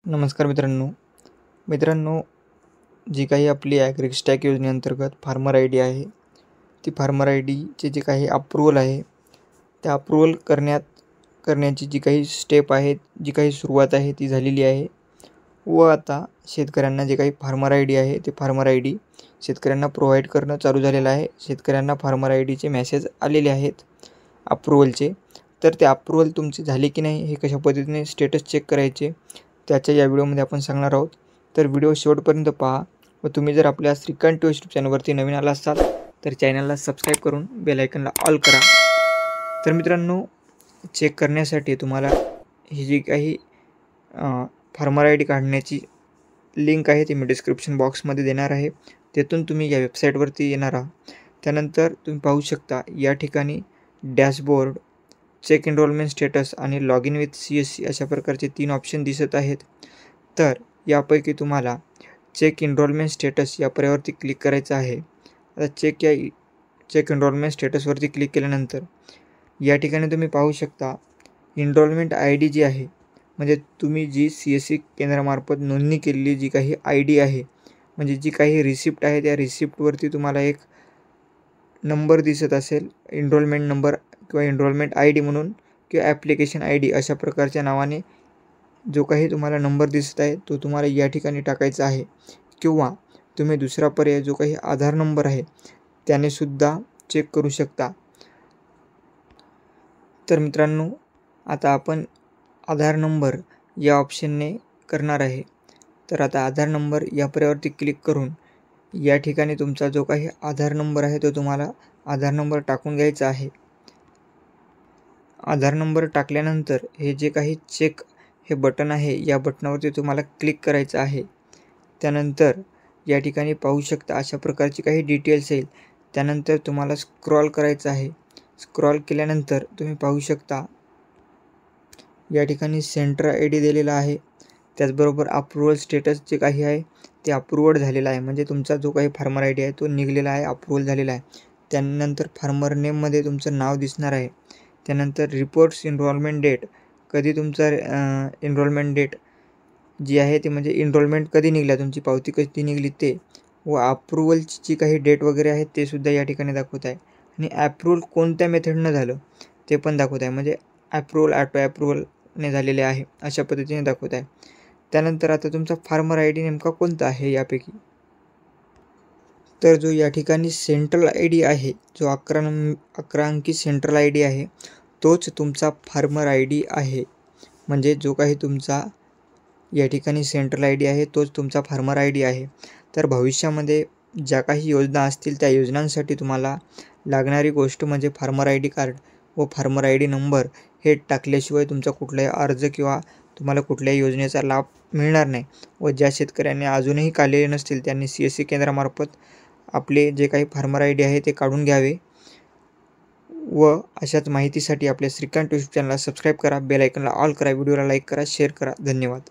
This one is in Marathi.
नमस्कार मित्रांनो, जी काही आपली ॲग्रिस्टॅक योजनेअंतर्गत फार्मर आय डी आहे, ती फार्मर आय डीचे जे काही अप्रूव्हल आहे, त्या अप्रूव्हल करण्याची जी काही स्टेप आहे, जी काही सुरुवात आहे ती झालेली आहे. व आता शेतकऱ्यांना जे काही फार्मर आय डी आहे, ते फार्मर आय डी शेतकऱ्यांना प्रोव्हाइड करणं चालू झालेलं आहे. शेतकऱ्यांना फार्मर आय डीचे मेसेज आलेले आहेत अप्रूव्हलचे. तर ते अप्रूव्हल तुमचे झाले की नाही, हे कशा पद्धतीने स्टेटस चेक करायचे, त्याच्या या व्हिडिओमध्ये आपण सांगणार आहोत. तर व्हिडिओ शेवटपर्यंत पहा. व तुम्ही जर आपल्या श्रीकांत यूट्यूब चॅनलवरती नवीन आला असाल तर चॅनलला सबस्क्राईब करून बेल आयकनला ऑल करा. तर मित्रांनो, चेक करण्यासाठी तुम्हाला ही जी काही फार्मर आय डी काढण्याची लिंक आहे ती मी डिस्क्रिप्शन बॉक्समध्ये देणार आहे. तेथून तुम्ही या वेबसाईटवरती येणार आहात. त्यानंतर तुम्ही पाहू शकता या ठिकाणी डॅशबोर्ड, चेक एनरोलमेंट स्टेटस आणि लॉग इन विथ CSC अशा प्रकारचे 3 ऑप्शन दिसत आहेत. तर यापैकी तुम्हाला चेक एनरोलमेंट स्टेटस या पर्यायावरती क्लिक करायचं आहे. आता चेक एनरोलमेंट स्टेटसवरती क्लिक केल्यानंतर या ठिकाणी तुम्ही पाहू शकता एनरोलमेंट आय डी जी आहे, म्हणजे तुम्ही जी CSC केंद्रामार्फत नोंदणी केलेली जी काही आय डी आहे, म्हणजे जी काही रिसिप्ट आहे, त्या रिसिप्टवरती तुम्हाला एक नंबर दिसत असेल, एनरोलमेंट नंबर किंवा एनरोलमेंट आय डी म्हणून किंवा ॲप्लिकेशन आय डी अशा प्रकारच्या नावाने जो काही तुम्हाला नंबर दिसत आहे तो तुम्हाला या ठिकाणी टाकायचा आहे. किंवा तुम्ही दुसरा पर्याय जो काही आधार नंबर आहे त्याने सुद्धा चेक करू शकता. तर मित्रांनो, आता आपण आधार नंबर या ऑप्शनने करणार आहे. तर आता आधार नंबर या पर्यायावरती क्लिक करून या ठिकाणी तुमचा जो काही आधार नंबर आहे तो तुम्हाला आधार नंबर टाकून घ्यायचा आहे. आधार नंबर टाकल्यानंतर हे जे काही चेक हे बटन आहे, या बटनावरती तुम्हाला क्लिक करायचं आहे. त्यानंतर या ठिकाणी पाहू शकता अशा प्रकारची काही डिटेल्स येईल. त्यानंतर तुम्हाला स्क्रॉल करायचं आहे. स्क्रॉल केल्यानंतर तुम्ही पाहू शकता या ठिकाणी सेंटर आय डी दिलेला आहे. त्याचबरोबर अप्रूव्हल स्टेटस जे काही आहे ते अप्रूव्हड झालेलं आहे, म्हणजे तुमचा जो काही फार्मर आय डी आहे तो निघलेला आहे, अप्रूव्हल झालेला आहे. त्यानंतर फार्मर नेममध्ये तुमचं नाव दिसणार आहे. त्यानंतर रिपोर्ट्स एनरोलमेंट डेट, कधी तुमचा एनरोलमेंट डेट जी आहे ती म्हणजे एनरोलमेंट कधी निघाला, तुमची पावती कधी निघाली ते, व अप्रूव्हलची जी काही डेट वगैरे आहे ते सुद्धा या ठिकाणी दाखवत आहे. आणि ॲप्रूव्हल कोणत्या मेथडनं झालं ते पण दाखवत आहे, म्हणजे ॲप्रूव्हल ऑटो ॲप्रूव्हलने झालेले आहे अशा पद्धतीने दाखवत आहे. त्यानंतर आता तुमचा फार्मर आय डी नेमका कोणता आहे यापैकी, तर जो या ठिकाणी सेंट्रल आय डी आहे, जो 11 अंकी सेंट्रल आय डी आहे, तोच तुमचा फार्मर आय डी आहे. म्हणजे जो काही तुमचा या ठिकाणी सेंट्रल आय डी आहे तोच तुमचा फार्मर आय डी आहे. तर भविष्यामध्ये ज्या काही योजना असतील त्या योजनांसाठी तुम्हाला लागणारी गोष्ट म्हणजे फार्मर आय डी कार्ड व फार्मर आय डी नंबर हे टाकल्याशिवाय तुमचा कुठलाही अर्ज किंवा तुम्हाला कुठल्याही योजनेचा लाभ मिळणार नाही. व ज्या शेतकऱ्यांनी अजूनही काढलेले नसतील त्यांनी CSC केंद्रामार्फत आपले जे काही फार्मर आय डी आहे ते काढून घ्यावे. व अशाच माहितीसाठी आपल्या श्रीकांत यूट्यूब चॅनलला सबस्क्राईब करा, बेल आयकनला ऑल करा, व्हिडिओला लाईक करा, शेअर करा. धन्यवाद.